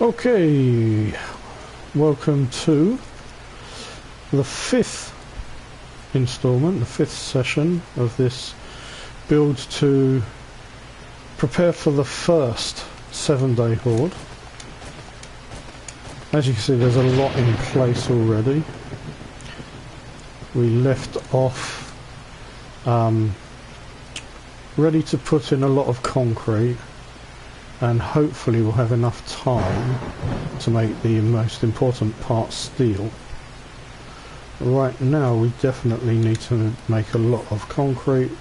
Okay, welcome to the fifth installment, the fifth session of this build to prepare for the first 7-day Horde. As you can see, there's a lot in place already. We left off ready to put in a lot of concrete, and hopefully we'll have enough time to make the most important part steel. Right now we definitely need to make a lot of concrete,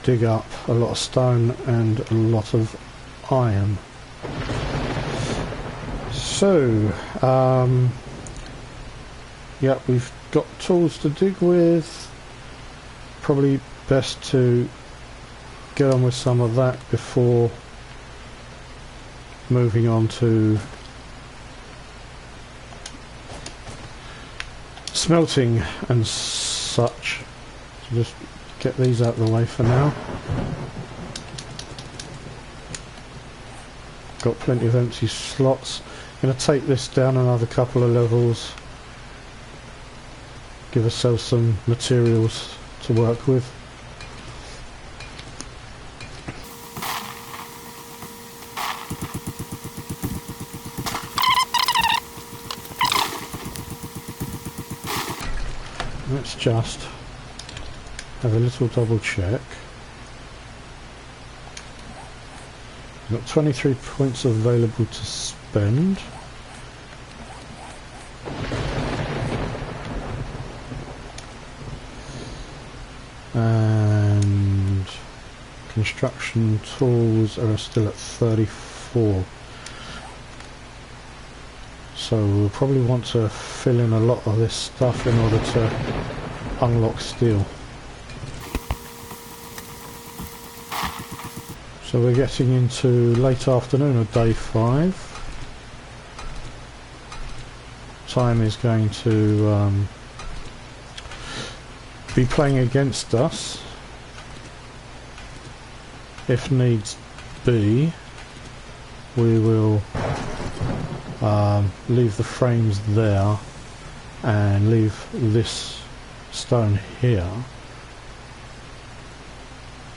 dig up a lot of stone and a lot of iron. So yeah, we've got tools to dig with. Probably best to get on with some of that before moving on to smelting and such. So just get these out of the way for now. Got plenty of empty slots. I'm going to take this down another couple of levels, give ourselves some materials to work with. Let's just have a little double check. We've got 23 points available to spend. And construction tools are still at 34. So we'll probably want to fill in a lot of this stuff in order to unlock steel. So we're getting into late afternoon of day 5. Time is going to be playing against us. If needs be, we will leave the frames there and leave this stone here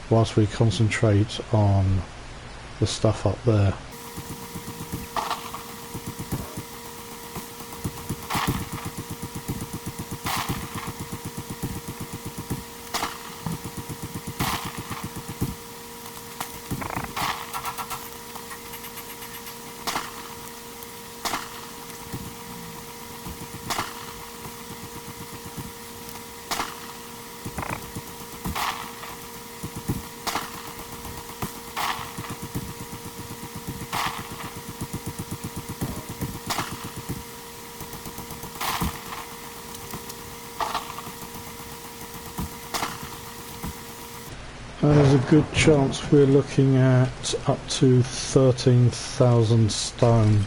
whilst we concentrate on the stuff up there. There's a good chance we're looking at up to 13,000 stone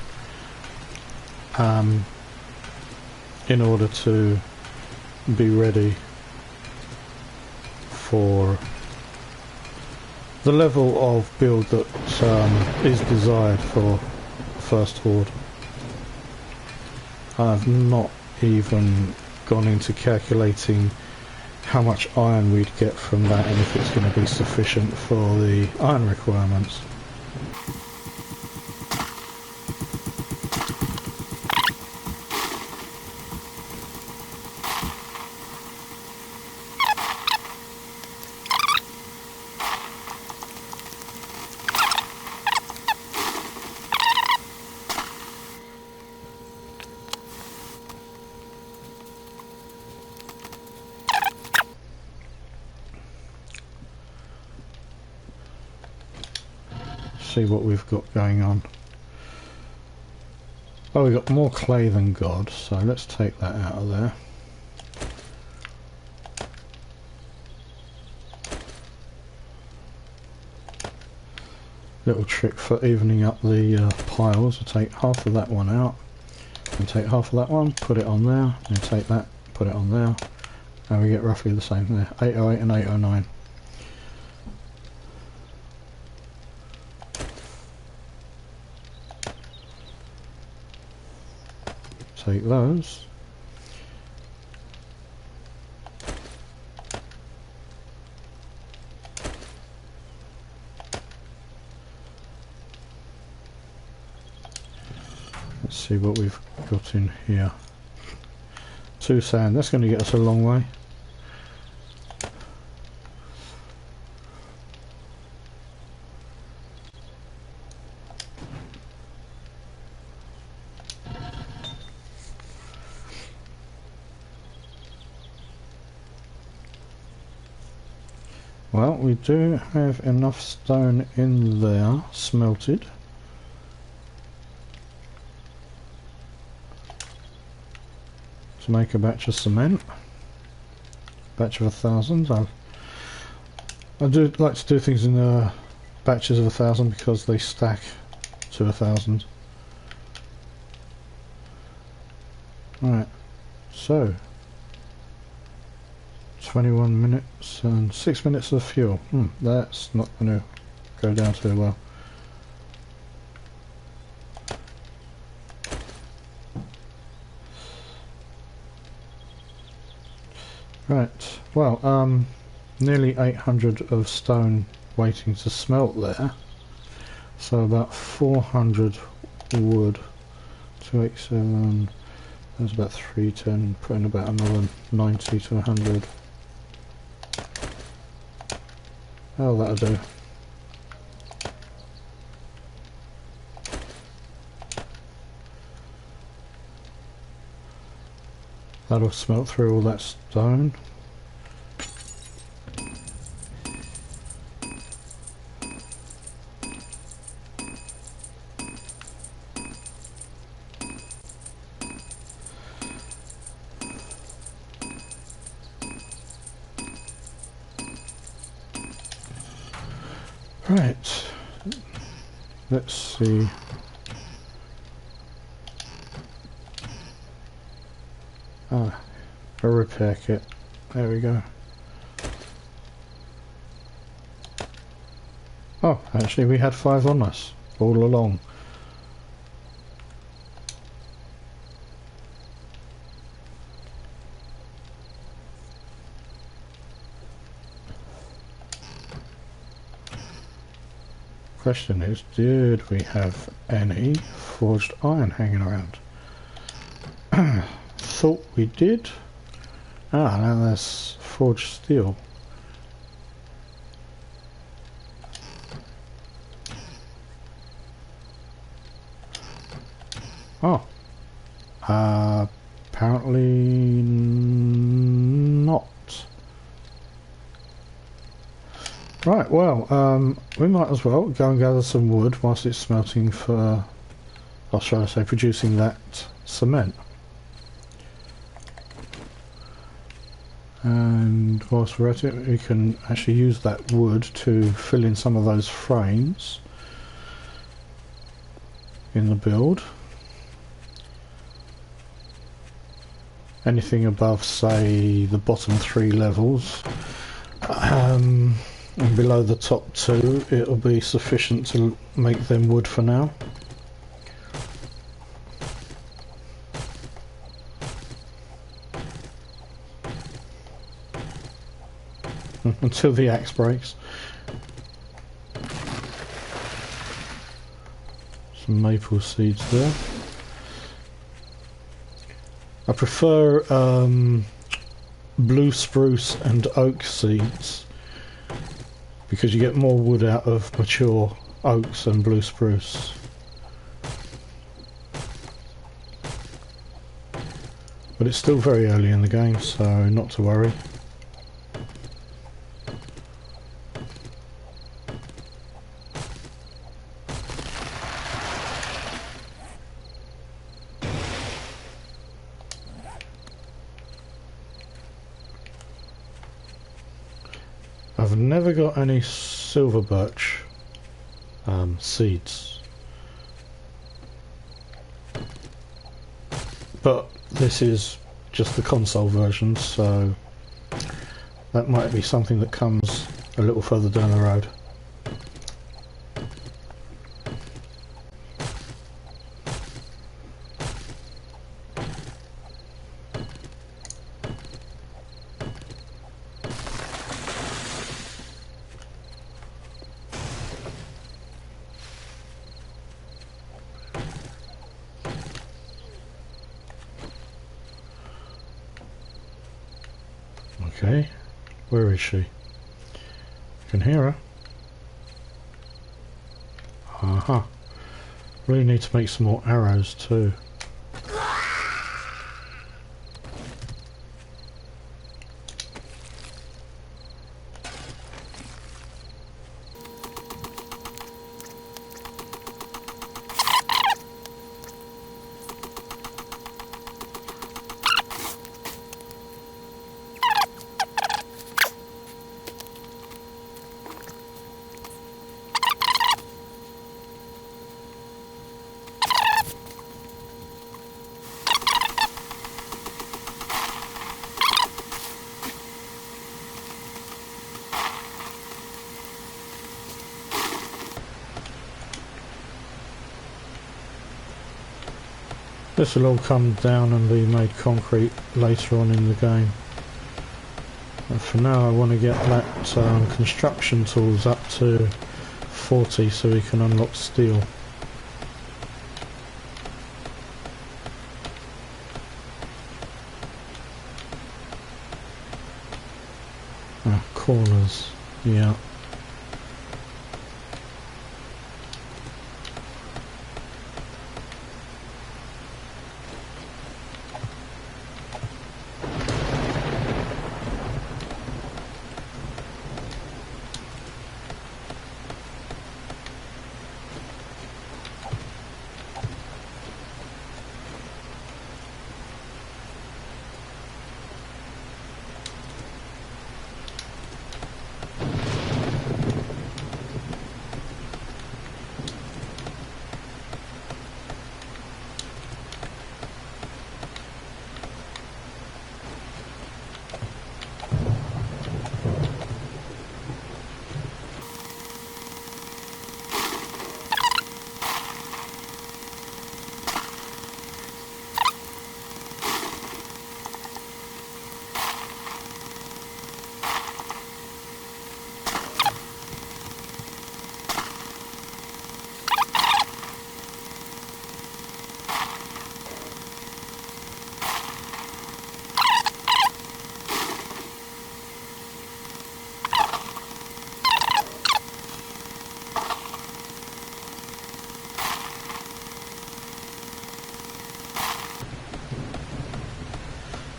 in order to be ready for the level of build that is desired for the first Horde. I've not even gone into calculating how much iron we'd get from that and if it's going to be sufficient for the iron requirements. See what we've got going on. Oh, we've got more clay than God, so let's take that out of there. Little trick for evening up the piles. I'll take half of that one out and take half of that one, put it on there, and take that, put it on there, and we get roughly the same there. 808 and 809. take those. Let's see what we've got in here. 2 sand, that's going to get us a long way. Well, we do have enough stone in there, smelted. To make a batch of cement. Batch of 1,000. I do like to do things in batches of 1,000 because they stack to 1,000. Right, so 21 minutes and 6 minutes of fuel. That's not going to go down too well. Right, well, nearly 800 of stone waiting to smelt there. So about 400 wood. 287, that's about 310, put in about another 90 to 100. Oh, that'll do. That'll smelt through all that stone. Right, let's see. Ah, a repair kit. There we go. Oh, actually we had 5 on us all along. Question is, did we have any forged iron hanging around? Thought we did. Ah, now there's forged steel. Oh, apparently not. Right, well, we might as well go and gather some wood whilst it's smelting for, or shall I say, producing that cement. And whilst we're at it, we can actually use that wood to fill in some of those frames in the build. Anything above, say, the bottom 3 levels, and below the top 2, it'll be sufficient to make them wood for now. Until the axe breaks. Some maple seeds there. I prefer blue spruce and oak seeds because you get more wood out of mature oaks and blue spruce. But it's still very early in the game, so not to worry. I've never got any silver birch seeds, but this is just the console version, so that might be something that comes a little further down the road. Okay, where is she? Can hear her. Aha. Really need to make some more arrows too. This will all come down and be made concrete later on in the game. But for now I want to get that construction tools up to 40 so we can unlock steel. Corners, yeah.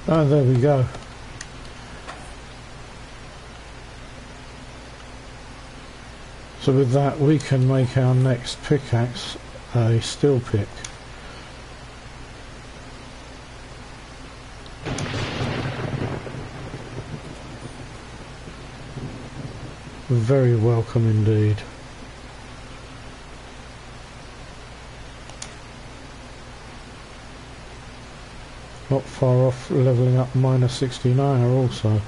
Oh, there we go. So with that we can make our next pickaxe a steel pick. Very welcome indeed. Not far off levelling up minus 69 also.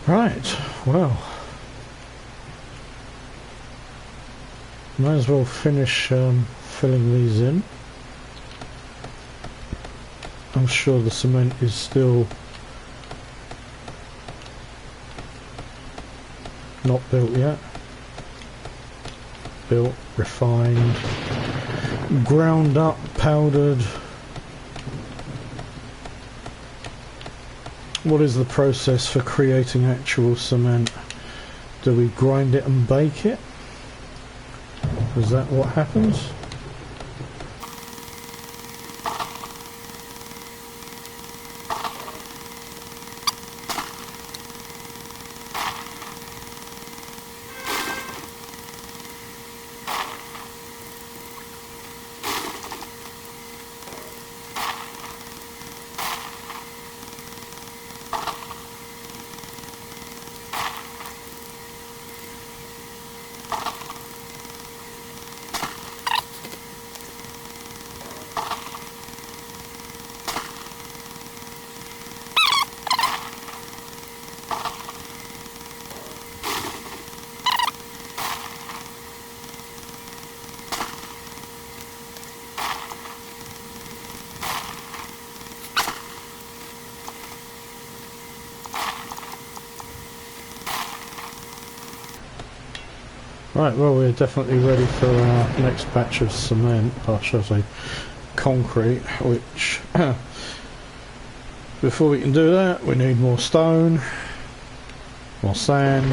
Right, well, might as well finish filling these in. I'm sure the cement is still not built yet. Built, refined, ground up, powdered. What is the process for creating actual cement? Do we grind it and bake it? Is that what happens? Right, well, we're definitely ready for our next batch of cement, or shall I say concrete, which before we can do that we need more stone, more sand,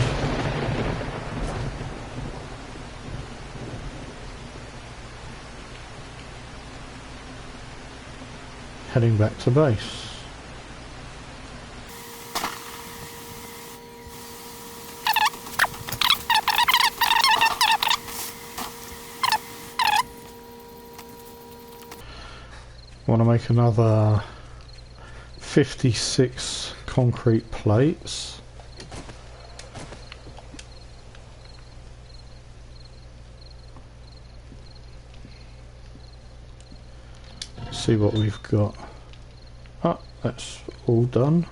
heading back to base. Want to make another 56 concrete plates. See what we've got. Ah, that's all done.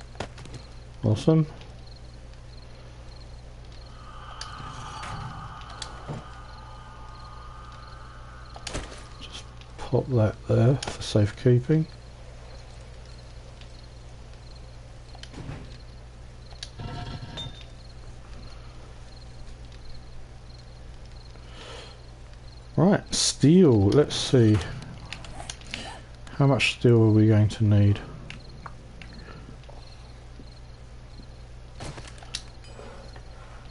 Awesome. Just pop that there for safekeeping. Right, steel. Let's see. How much steel are we going to need? I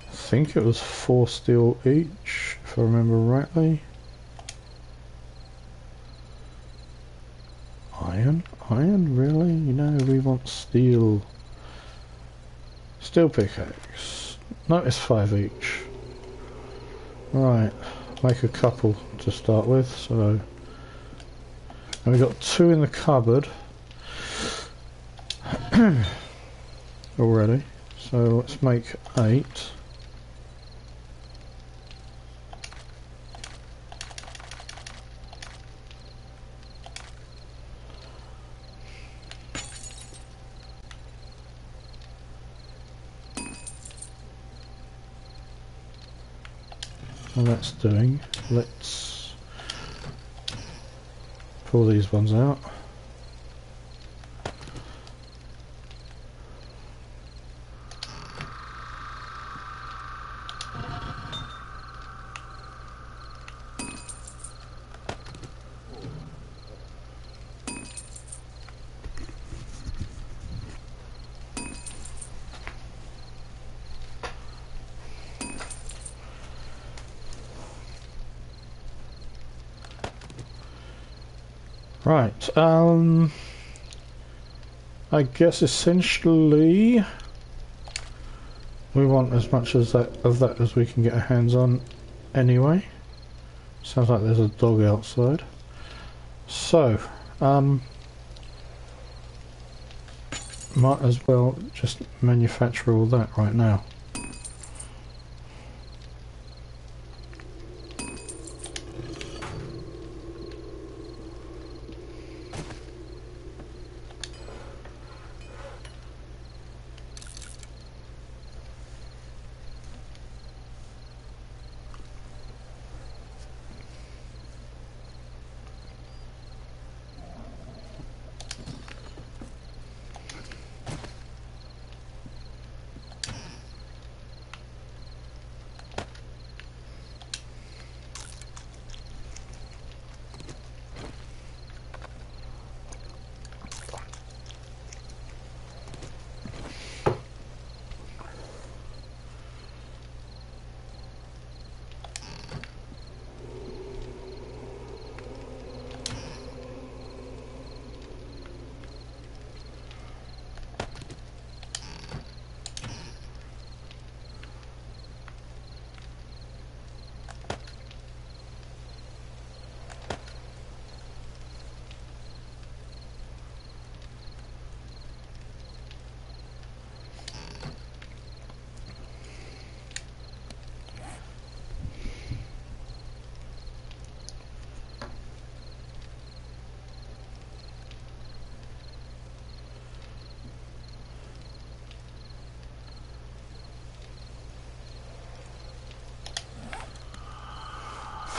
think it was 4 steel each, if I remember rightly. Iron, really? You know, we want steel. Steel pickaxe. No, it's 5 each. Right, make a couple to start with, so... And we've got 2 in the cupboard already, so let's make 8. And that's doing. Let's pull these ones out. Right, I guess essentially we want as much as of that as we can get our hands on anyway. Sounds like there's a dog outside. So, might as well just manufacture all that right now.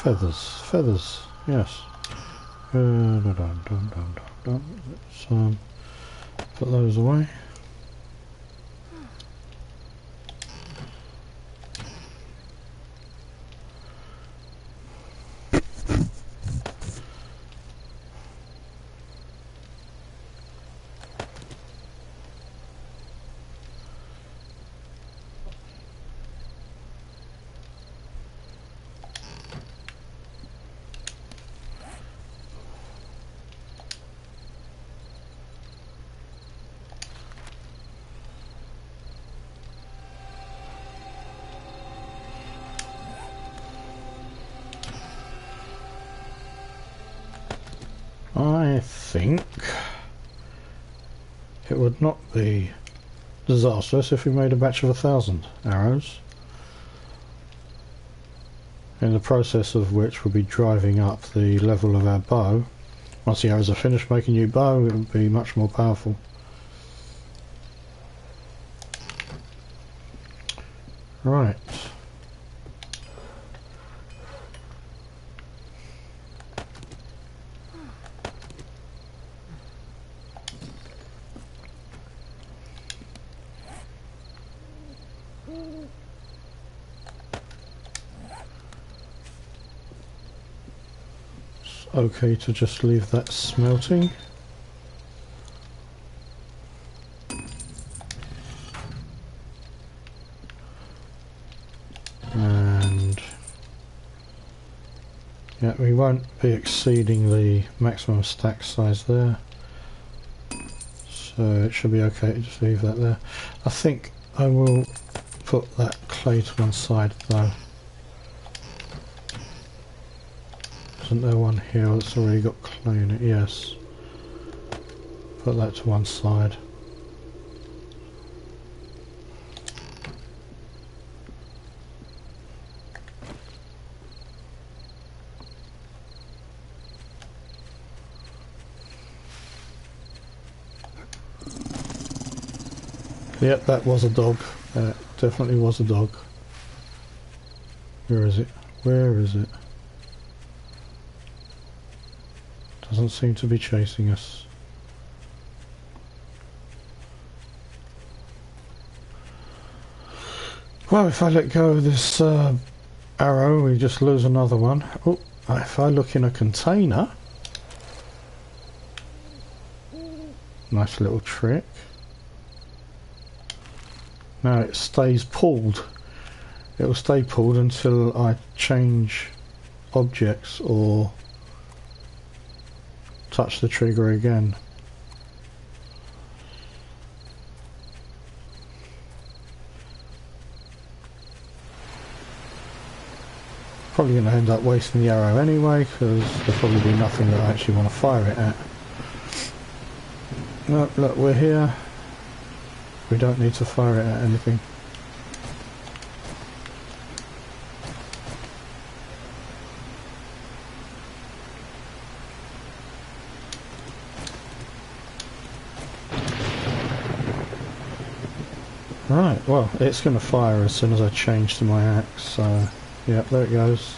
Feathers, yes. Let's put those away. I think it would not be disastrous if we made a batch of 1,000 arrows, in the process of which we'll be driving up the level of our bow. Once the arrows are finished making a new bow, it will be much more powerful. Right. Okay to just leave that smelting. And yeah, we won't be exceeding the maximum stack size there, so it should be okay to just leave that there. I think I will put that clay to one side though. Isn't there one here that's already got clay in it? Yes. Put that to one side. Yep, that was a dog. That definitely was a dog. Where is it? Where is it? Doesn't seem to be chasing us. Well, if I let go of this arrow, we just lose another one. Oh, if I look in a container... Nice little trick. Now it stays pulled. It will stay pulled until I change objects or touch the trigger again. Probably going to end up wasting the arrow anyway, because there'll probably be nothing that I actually want to fire it at. No, look, we're here. We don't need to fire it at anything. Right, well, it's going to fire as soon as I change to my axe, so yeah, there it goes.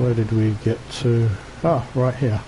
Where did we get to? Ah, right here.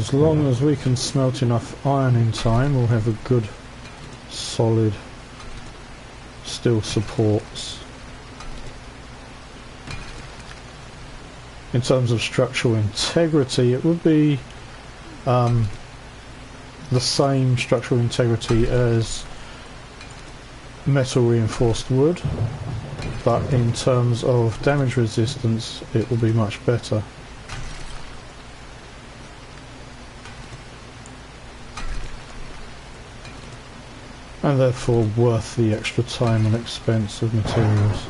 As long as we can smelt enough iron in time, we'll have a good, solid steel supports. In terms of structural integrity, it would be the same structural integrity as metal reinforced wood, but in terms of damage resistance, it will be much better. And therefore worth the extra time and expense of materials.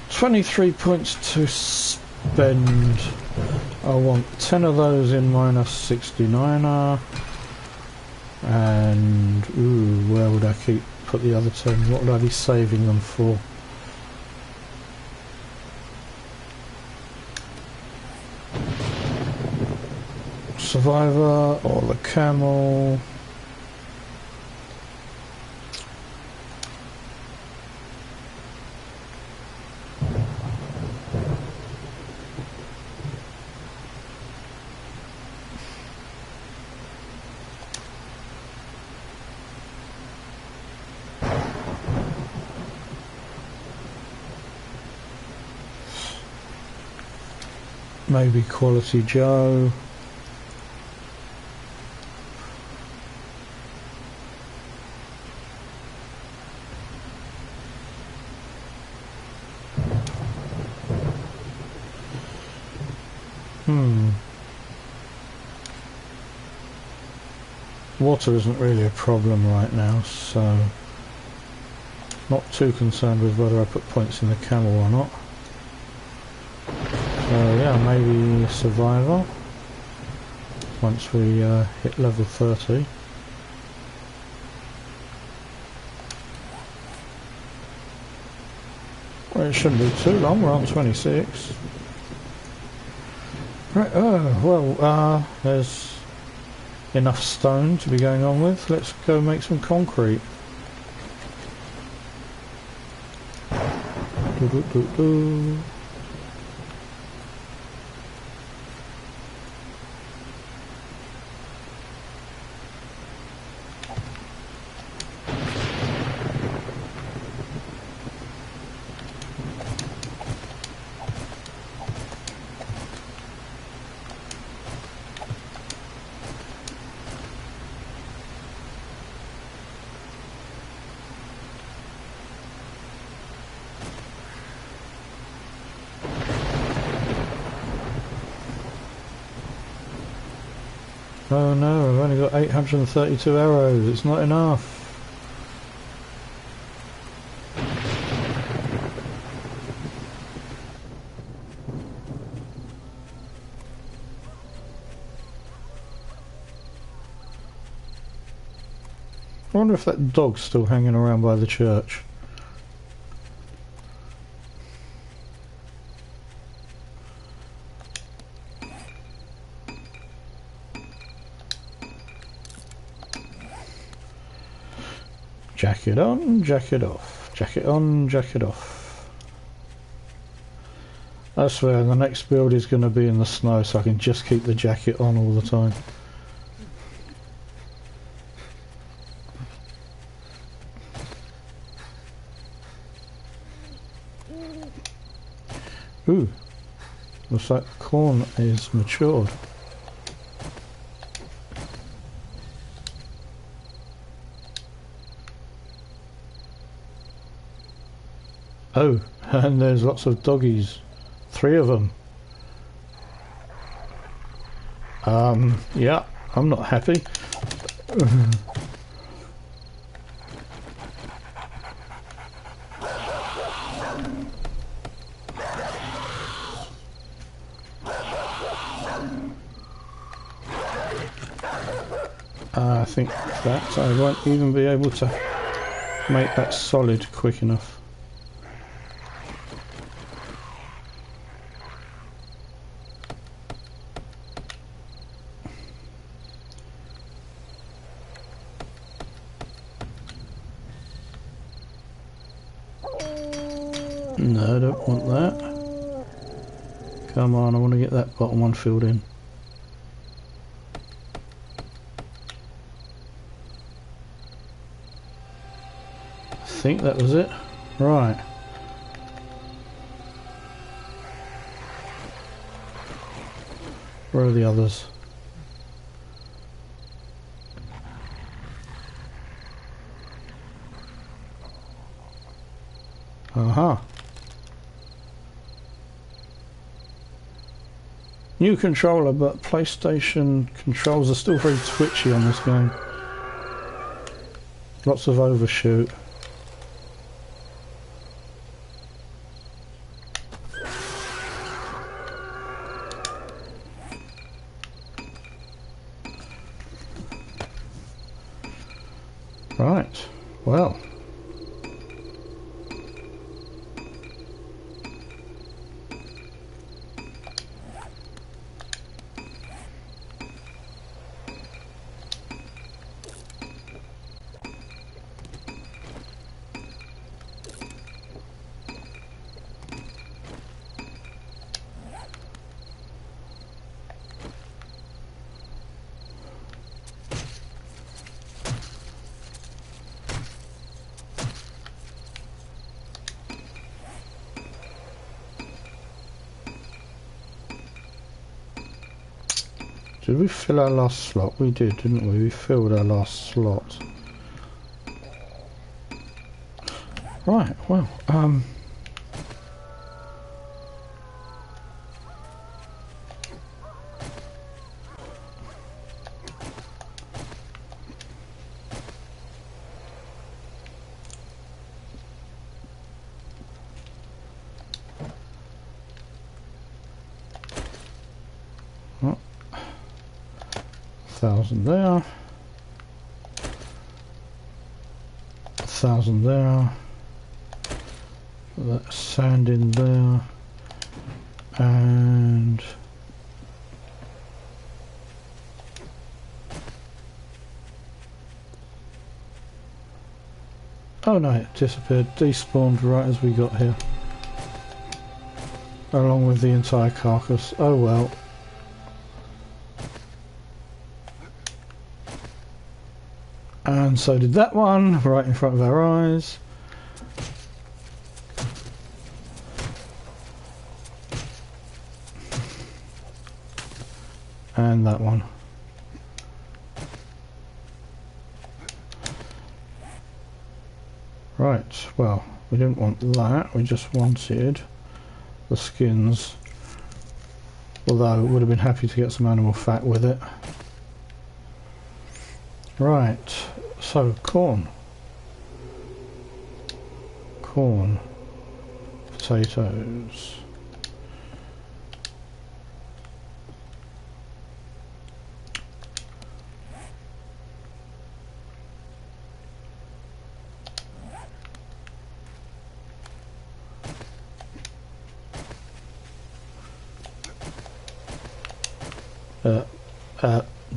$23 points to spend. I want 10 of those in minus 69er. And ooh, where would I put the other 10? What would I be saving them for? Survivor or the camel? Maybe Quality Joe. Water isn't really a problem right now, so not too concerned with whether I put points in the camel or not. So yeah, maybe Survivor once we hit level 30. Well, it shouldn't be too long, we're on 26. Right, well, there's enough stone to be going on with. Let's go make some concrete. Oh no, I've only got 832 arrows, it's not enough. I wonder if that dog's still hanging around by the church. Jacket on, jacket off. Jacket on, jacket off. I swear the next build is going to be in the snow, so I can just keep the jacket on all the time. Ooh, looks like corn is matured. Oh, and there's lots of doggies. 3 of them. Yeah, I'm not happy. think that I won't even be able to make that solid quick enough. No, I don't want that. Come on, I want to get that bottom one filled in. I think that was it. Right. Where are the others? Aha. New controller, but PlayStation controls are still very twitchy on this game. Lots of overshoot. Right, well. Did we fill our last slot? We did, didn't we? We filled our last slot. Right, well, 1,000 there, 1,000 there, that sand in there, and oh no, it disappeared, despawned right as we got here, along with the entire carcass. Oh well. And so did that one, right in front of our eyes. And that one. Right, well, we didn't want that, we just wanted the skins. Although, would have been happy to get some animal fat with it. Right, so corn, potatoes,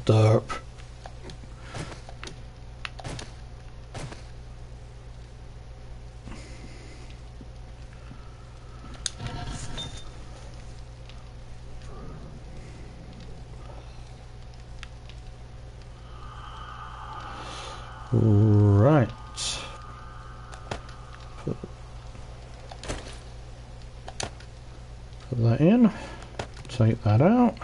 derp. Right. Put that in. Take that out.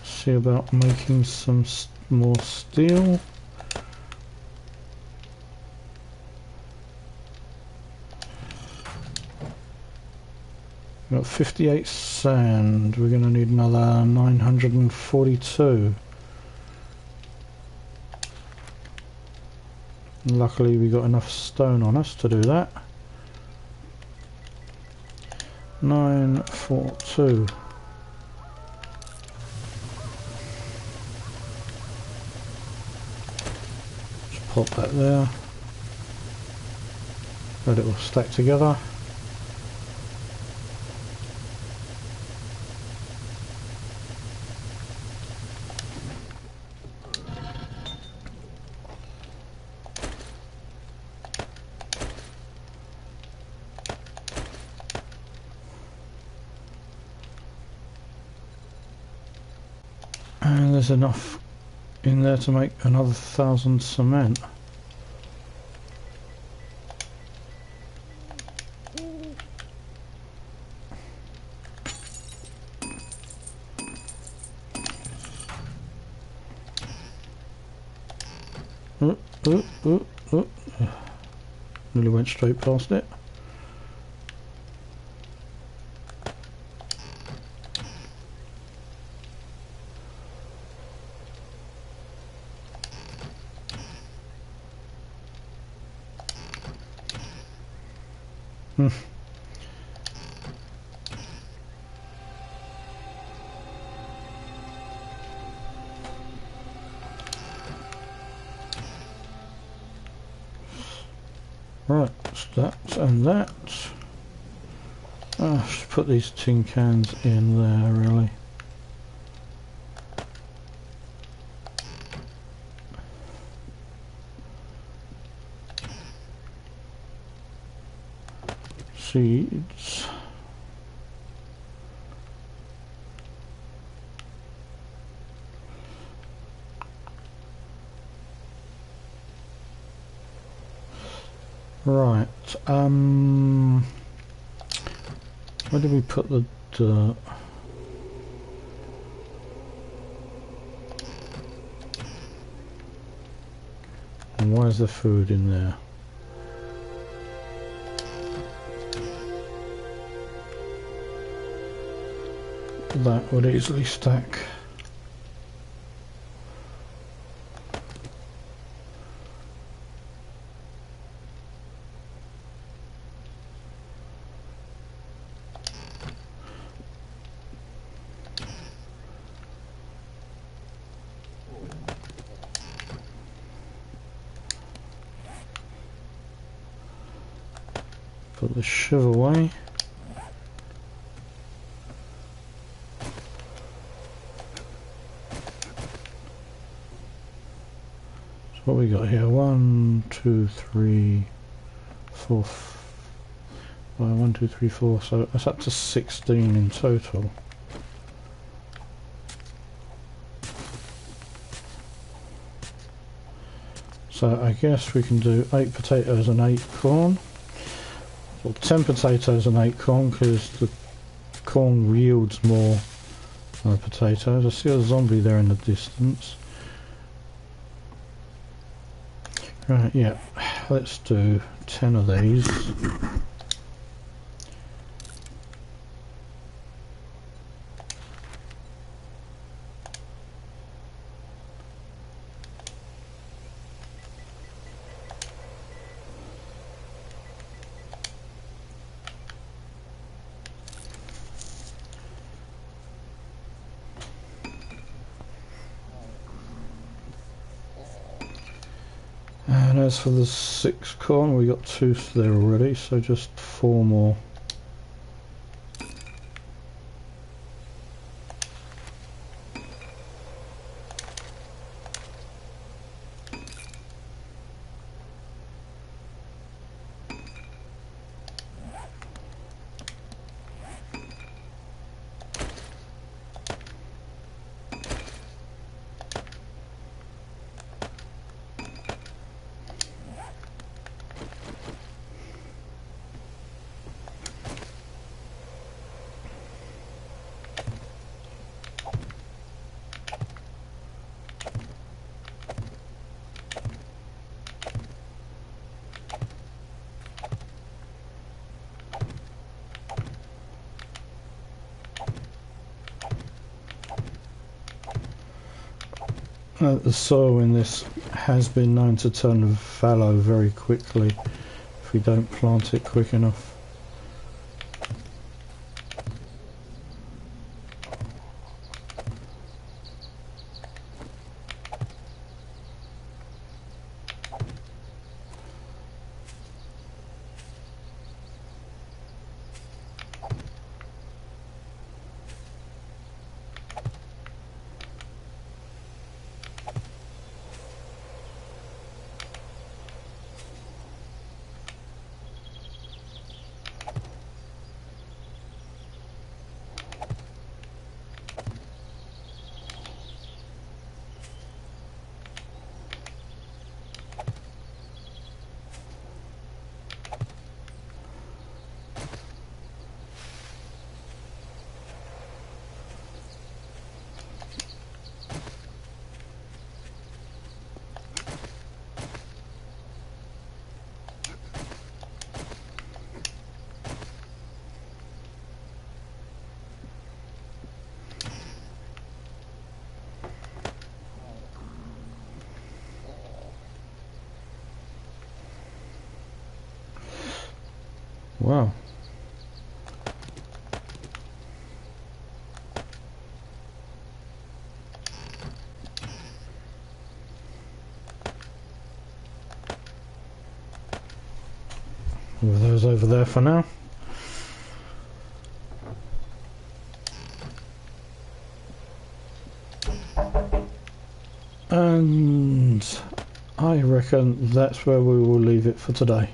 See about making some more steel. We've got 58 sand, we're going to need another 942. Luckily we got enough stone on us to do that. 942. Pop that there. Let it all stack together. And there's enough in there to make another 1,000 cement. Nearly went straight past it. Right, that and that. I should put these tin cans in there, really. Seeds. Right, where did we put the dirt? And why is the food in there? That would easily stack. Put the shiv away. So what we got here? 1, 2, 3, 4. 1, 2, 3, 4. So that's up to 16 in total. So I guess we can do 8 potatoes and 8 corn. Or 10 potatoes and 8 corn, because the corn yields more than the potatoes. I see a zombie there in the distance. Right, yeah, let's do 10 of these. And as for the 6 corn, we got 2 there already, so just 4 more. The soil in this has been known to turn fallow very quickly if we don't plant it quick enough. Wow. Move those over there for now. And I reckon that's where we will leave it for today.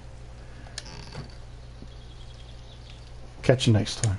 Catch you next time.